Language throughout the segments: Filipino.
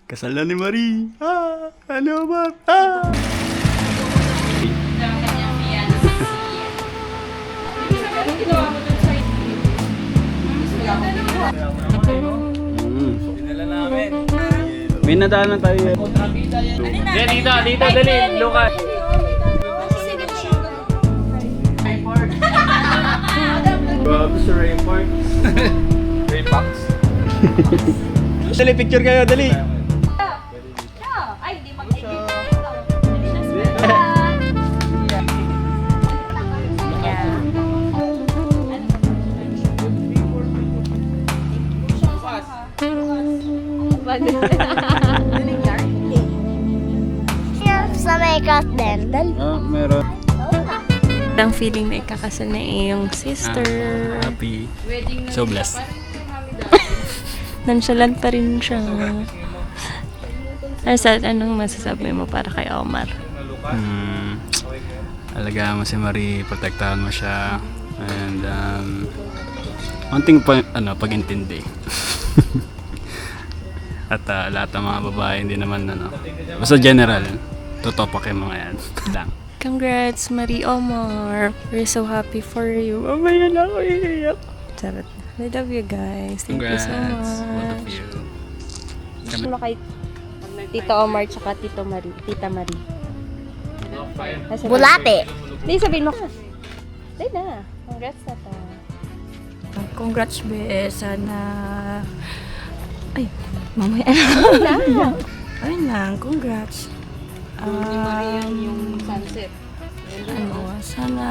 Kasal na ni Marie. Ano ba? Ah! May nadaanan tayo. Dito, dali, Lucas. Grabe sa Rainpark. Raypacks. Dali, picture kayo, dali. Ay, di mag-edit. Sa makeup din. Meron. Ang feeling na ikakasal na iyong sister. Happy. So blessed. Nonchalant pa rin siya. Anong masasabi mo para kay Omar? Alagaan mo si Marie, protektahan mo siya, and konting pag-intindi. At lahat ng mga babae, hindi naman basta general, totoo pa kayo mga yan. Lang. Congrats, Marie Omar. We're so happy for you. Mamaya na ako iiyak. Charot. I love you guys. Thank you Congrats, so both much. of you. Ano kay Tito Omar tsaka Tita Marie? Bulate. Hindi, sabihin mo. Hindi na. Congrats na to. Congrats, be. Sana... Ay, mamaya na. Ayun lang, congrats. Yung sunset. Sana...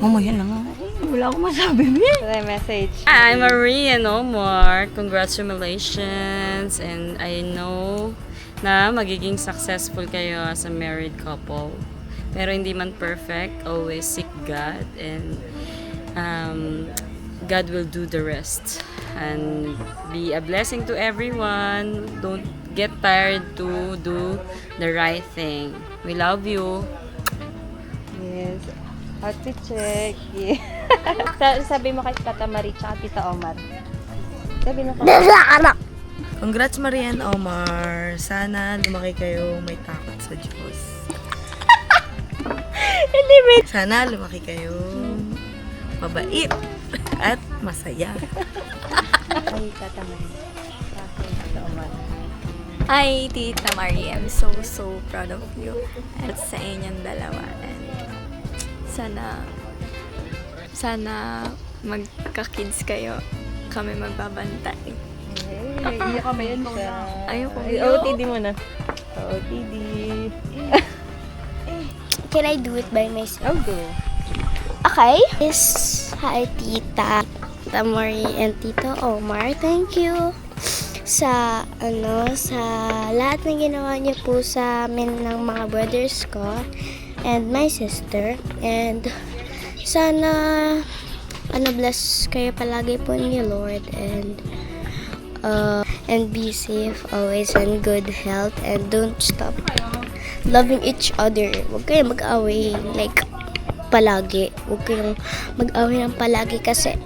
Mamaya na nga. Wala akong masabi, be. Message. I'm Marie and Omar. Congratulations. And I know na magiging successful kayo as a married couple. Pero hindi man perfect. Always seek God. And God will do the rest. And be a blessing to everyone. Don't get tired to do the right thing. We love you. Yes. Outfit check. Yeah. Sabi mo kay Tata Marie tsaka Tita Omar. Sabi mo ko. Congrats, Marie and Omar. Sana lumaki kayo may takot sa Diyos. Sana lumaki kayo mabait at masaya. Ay, Tata Marie. Tsaka Tita Omar. Hi, Tita Marie. I'm so proud of you at sa inyong dalawa. And sana magka-kids kayo. Kami magbabantay. Ay, iyo ka ba yun siya? Ayoko. Ay, OOTD mo na. OOTD. Can I do it by myself? Oh, go. Okay. Hi, Tita Marie and Tito Omar. Thank you sa lahat ng ginawa niyo po sa amin ng mga brothers ko and my sister. And sana bless kayo palagi po ni Lord and be safe always and good health and don't stop loving each other. Huwag kayong mag-away like palagi. Huwag kayong mag-away ng palagi kasi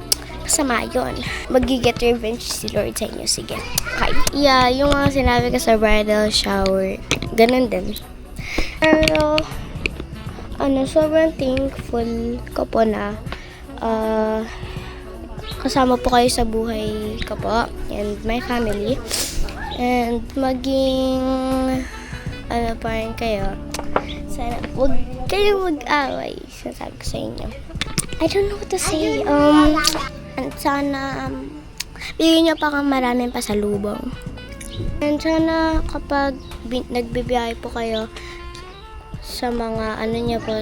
masama yun. Mag-get revenge si Lord sa inyo. Sige. Okay. Yeah, yung mga sinabi ko sa bridal shower, ganun din. Pero, sobrang thankful ko po na kasama po kayo sa buhay ko po and my family. And maging, pa rin kayo. Sana, huwag kayong mag-away. Sinasabi ko sa inyo. I don't know what to say. And sana, bigyan niyo pa kang maraming pasalubong. And sana kapag nagbibiyahe po kayo sa mga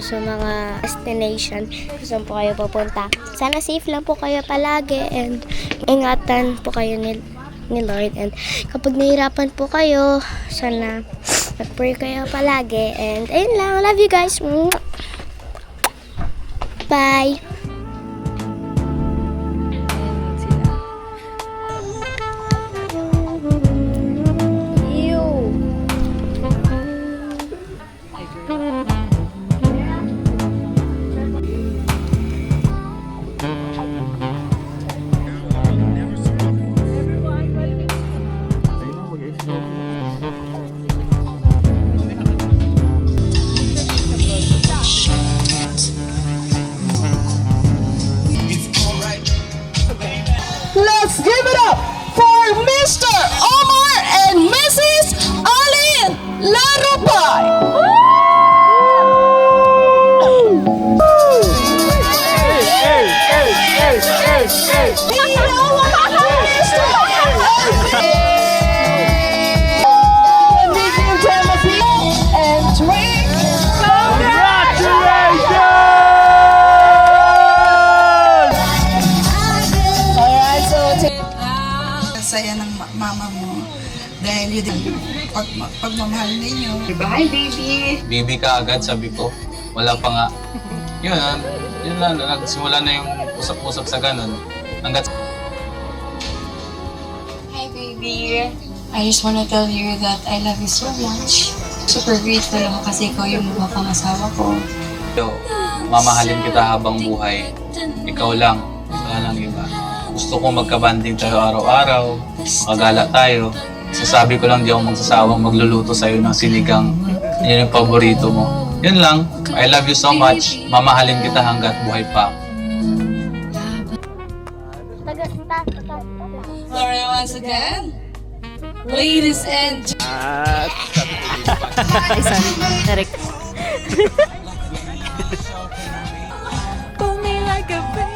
sa mga destination kung saan po kayo pupunta. Sana safe lang po kayo palagi and ingatan po kayo ni Lord. And kapag nahirapan po kayo, sana mag-pray kayo palagi. And ayun lang. Love you guys. Bye. Mr. Omar and Mrs. Alin Larupay. Saya ng mama mo dahil yun din pagmamahal ninyo. Baby ka agad, sabi ko. Wala pa nga. Yun lang. Nagsimula na yung usap-usap sa ganun. Hanggat Hi, baby. I just want to tell you that I love you so much. Super grateful ako kasi ikaw yung mapapangasawa ko. mamahalin kita habang buhay. Ikaw lang. Wala lang iba. Gusto ko magkabanding tayo araw-araw. Magala tayo. Sasabi ko lang di ako magsasawang magluluto sa'yo ng sinigang. Yan yung paborito mo. Yun lang. I love you so much. Mamahalin kita hanggat buhay pa. Sorry once again. Ladies and Ay, sorry. Derek. Call me like a baby.